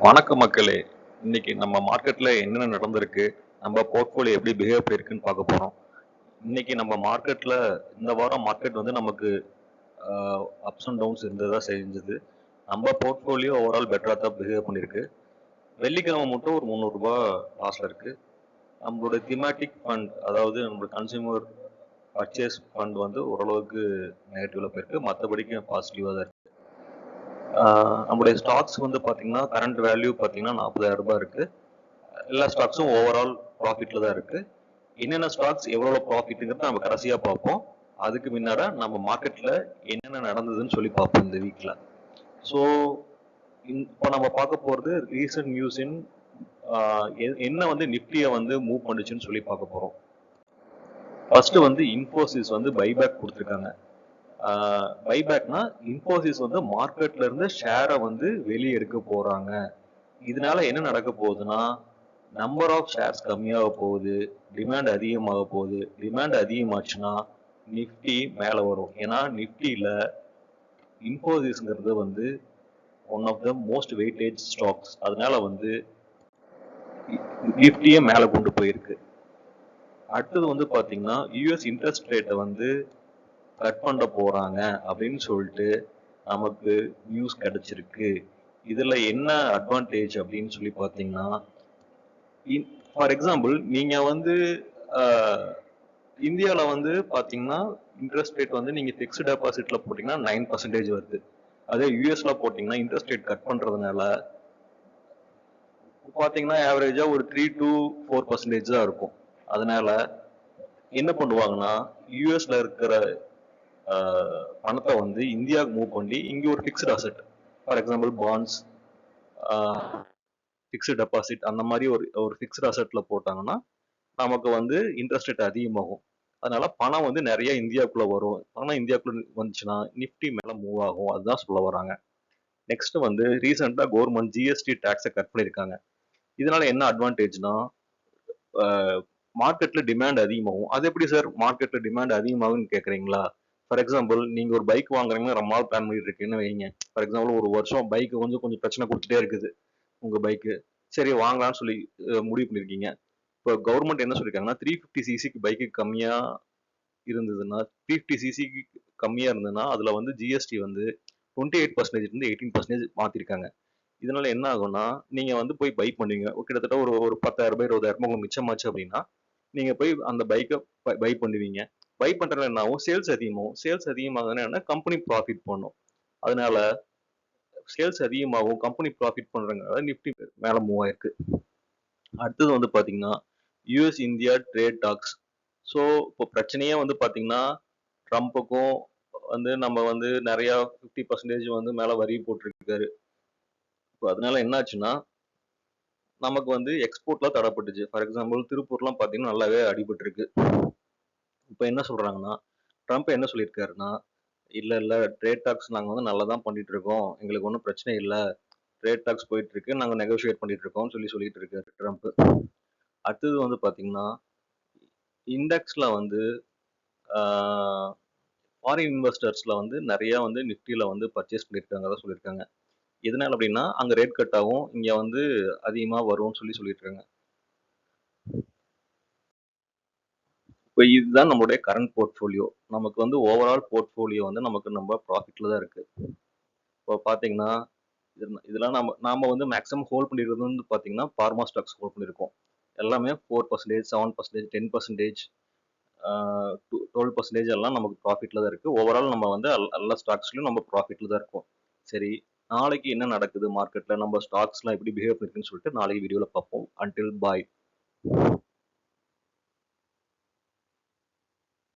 வணக்கம் மக்களே. இன்னைக்கு நம்ம மார்க்கெட்ல என்னென்ன நடந்திருக்கு, நம்ம போர்ட்ஃபோலியோ எப்படி பிஹேவ் பண்ணியிருக்குன்னு பார்க்க போறோம். இன்னைக்கு நம்ம மார்க்கெட்ல இந்த வாரம் மார்க்கெட் வந்து நமக்கு அப்ஸ் அண்ட் டவுன்ஸ் இருந்ததா செஞ்சது. நம்ம போர்ட்ஃபோலியோ ஓவரால் பெட்டரா தான் பிஹேவ் பண்ணியிருக்கு. வெள்ளிக்கிழமை மட்டும் ஒரு ரூ. 300 லாஸ்ல இருக்கு. நம்மளோட திமேட்டிக் ஃபண்ட், அதாவது நம்மளோட கன்சியூமர் பர்ச்சேஸ் ஃபண்ட் வந்து ஓரளவுக்கு நெகட்டிவ்ல போயிருக்கு. மற்றபடிக்கு பாசிட்டிவா தான் இருக்கு. நம்முடைய ஸ்டாக்ஸ் வந்து பார்த்தீங்கன்னா கரண்ட் வேல்யூ பார்த்தீங்கன்னா ரூ. 40,000 இருக்கு. எல்லா ஸ்டாக்ஸும் ஓவரால் ப்ராஃபிட்ல தான் இருக்கு. என்னென்ன ஸ்டாக்ஸ் எவ்வளவு ப்ராஃபிட்ங்கிறத நம்ம கடைசியா பார்ப்போம். அதுக்கு முன்னாட நம்ம மார்க்கெட்ல என்னென்ன நடந்ததுன்னு சொல்லி பார்ப்போம் இந்த வீக்ல. ஸோ இப்போ நம்ம பார்க்க போறது ரீசன்ட் நியூஸ் இன் என்ன வந்து நிஃப்டியை வந்து மூவ் பண்ணுச்சுன்னு சொல்லி பார்க்க போறோம். ஃபர்ஸ்ட் வந்து இன்ஃபோசிஸ் வந்து பைபேக் கொடுத்துருக்காங்க. பைபேக்னா இன்ஃபோசிஸ் வந்து மார்க்கெட்ல இருந்து ஷேரை வந்து வெளியே எடுக்க போறாங்க. இதனால என்ன நடக்க போகுதுன்னா, நம்பர் ஆஃப் ஷேர்ஸ் கம்மியாக போகுது, டிமாண்ட் அதிகமாக போகுது. டிமாண்ட் அதிகமாச்சுன்னா நிஃப்டி மேலே வரும். ஏன்னா நிஃப்டியில் இன்ஃபோசிஸ்ங்கிறது வந்து one of the most weightage stocks. அதனால வந்து நிஃப்டியே மேலே கொண்டு போயிருக்கு. அடுத்தது வந்து பார்த்தீங்கன்னா யூஎஸ் இன்ட்ரெஸ்ட் ரேட்டை வந்து கட் பண்ண போறாங்க அப்படின்னு சொல்லிட்டு நமக்கு நியூஸ் கிடைச்சிருக்கு. இதுல என்ன அட்வான்டேஜ் அப்படின்னு சொல்லி பார்த்தீங்கன்னா, ஃபார் எக்ஸாம்பிள் நீங்க வந்து இந்தியாவில் வந்து பார்த்தீங்கன்னா இன்ட்ரெஸ்ட் ரேட் வந்து நீங்க ஃபிக்ஸ்டு டெபாசிட்ல போட்டீங்கன்னா 9% வருது. அதே யூஎஸ்ல போட்டீங்கன்னா இன்ட்ரெஸ்ட் ரேட் கட் பண்றதுனால பார்த்தீங்கன்னா ஆவரேஜா ஒரு 3 to 4% தான் இருக்கும். அதனால என்ன பண்ணுவாங்கன்னா யூஎஸ்ல இருக்கிற பணத்தை வந்து இந்தியாவுக்கு மூவ் பண்ணி இங்க ஒரு fixed asset, for example bonds, fixed deposit அந்த மாதிரி ஒரு ஃபிக்ஸ்டு அசெட்ல போட்டாங்கன்னா நமக்கு வந்து இன்ட்ரெஸ்ட் ரேட் அதிகமாகும். அதனால பணம் வந்து நிறைய இந்தியாவுக்குள்ள வரும். பணம் இந்தியாவுக்குள்ள வந்துச்சுன்னா நிஃப்டி மேல மூவ் ஆகும். அதுதான் சொல்ல வராங்க. நெக்ஸ்ட் வந்து ரீசெண்டா கவர்மெண்ட் ஜிஎஸ்டி டாக்ஸை கட் பண்ணியிருக்காங்க. இதனால என்ன அட்வான்டேஜ்னா மார்க்கெட்ல டிமாண்ட் அதிகமாகும். அது எப்படி சார் மார்க்கெட்ல டிமாண்ட் அதிகமாகும்னு கேட்குறீங்களா? ஃபார் எக்ஸாம்பிள் நீங்க ஒரு பைக் வாங்குறீங்கன்னா ரொம்ப நாள் பிளான் பண்ணிட்டு இருக்கீங்கன்னு வைங்க. ஃபார் எக்ஸாம்பிள் ஒரு வருஷம் பைக் கொஞ்சம் கொஞ்சம் பிரச்சனை கொடுத்துட்டே இருக்குது உங்க பைக்கு. சரி வாங்கலாம்னு சொல்லி முடிவு பண்ணிருக்கீங்க. இப்போ கவர்மெண்ட் என்ன சொல்லியிருக்காங்கன்னா 350 சிசிக்கு பைக்கு கம்மியா இருந்ததுன்னா 350 சிசிக்கு கம்மியா இருந்ததுன்னா அதுல வந்து ஜிஎஸ்டி வந்து 28% இருந்து 18% மாத்திருக்காங்க. இதனால என்ன ஆகும்னா நீங்க வந்து போய் பை பண்ணுவீங்க. கிட்டத்தட்ட ஒரு ஒரு 10,000 20,000 உங்களுக்கு மிச்சமாச்சு அப்படின்னா நீங்க போய் அந்த பைக்கை பை பண்ணுவீங்க. பை பண்றதுல என்ன ஆகும்? சேல்ஸ் அதிகமாகும். சேல்ஸ் அதிகமாகுதுன்னா கம்பெனி ப்ராஃபிட் பண்ணும். அதனால சேல்ஸ் அதிகமாகும், கம்பெனி ப்ராஃபிட் பண்றதுனால நிஃப்டி மேல மூவ் ஆயிருக்கு. அடுத்தது வந்து பாத்தீங்கன்னா US India trade talks. So இப்போ பிரச்சனையே வந்து பாத்தீங்கன்னா ட்ரம்ப்புக்கும் வந்து நம்ம வந்து நிறைய 50% வந்து மேல வரி போட்டிருக்காரு. இப்போ அதனால என்ன ஆச்சுன்னா நமக்கு வந்து எக்ஸ்போர்ட்லாம் தடைப்பட்டுச்சு. ஃபார் எக்ஸாம்பிள் திருப்பூர்லாம் பாத்தீங்கன்னா நல்லாவே அடிபட்டிருக்கு. இப்போ என்ன சொல்றாங்கன்னா ட்ரம்ப் என்ன சொல்லியிருக்காருன்னா, இல்ல இல்ல ட்ரேட் டாக்ஸ் நாங்க வந்து நல்லா தான் பண்ணிட்டு இருக்கோம், எங்களுக்கு ஒன்றும் பிரச்சனை இல்லை, ட்ரேட் டாக்ஸ் போயிட்டு இருக்கு, நாங்க நெகோஷியேட் பண்ணிட்டு இருக்கோம்னு சொல்லிட்டு இருக்காரு ட்ரம்ப். அடுத்தது வந்து பாத்தீங்கன்னா இண்டெக்ஸ்ல வந்து ஃபாரின் இன்வெஸ்டர்ஸ்ல வந்து நிறைய வந்து நிஃப்டியில வந்து பர்ச்சேஸ் பண்ணியிருக்காங்க தான் சொல்லியிருக்காங்க. எதனால அப்படின்னா அங்க ரேட் கட் ஆகும், இங்க வந்து அதிகமா வரும்னு சொல்லிட்டு இருக்காங்க. இப்போ இதுதான் நம்மளுடைய கரண்ட் போர்ட்ஃபோலியோ. நமக்கு வந்து ஓவரால் போர்ட்ஃபோலியோ வந்து நமக்கு நம்ம ப்ராஃபிட்ல தான் இருக்கு. இப்போ பார்த்தீங்கன்னா இதெல்லாம் நாம வந்து மேக்ஸிமம் ஹோல்ட் பண்ணிருக்கிறது வந்து பார்த்தீங்கன்னா பார்மா ஸ்டாக்ஸ் ஹோல்ட் பண்ணியிருக்கோம். எல்லாமே 4%, 7%, 10%, 12% எல்லாம் நமக்கு ப்ராஃபிட்ல தான் இருக்கு. ஓவரால் நம்ம வந்து எல்லா ஸ்டாக்ஸ்லயும் நம்ம ப்ராஃபிட்ல தான் இருக்கோம். சரி, நாளைக்கு என்ன நடக்குது மார்க்கெட்ல, நம்ம ஸ்டாக்ஸ்லாம் எப்படி பிஹேவ் பண்ணிருக்குன்னு சொல்லிட்டு நாளைக்கு வீடியோல பார்ப்போம். அன்டில் பாய்.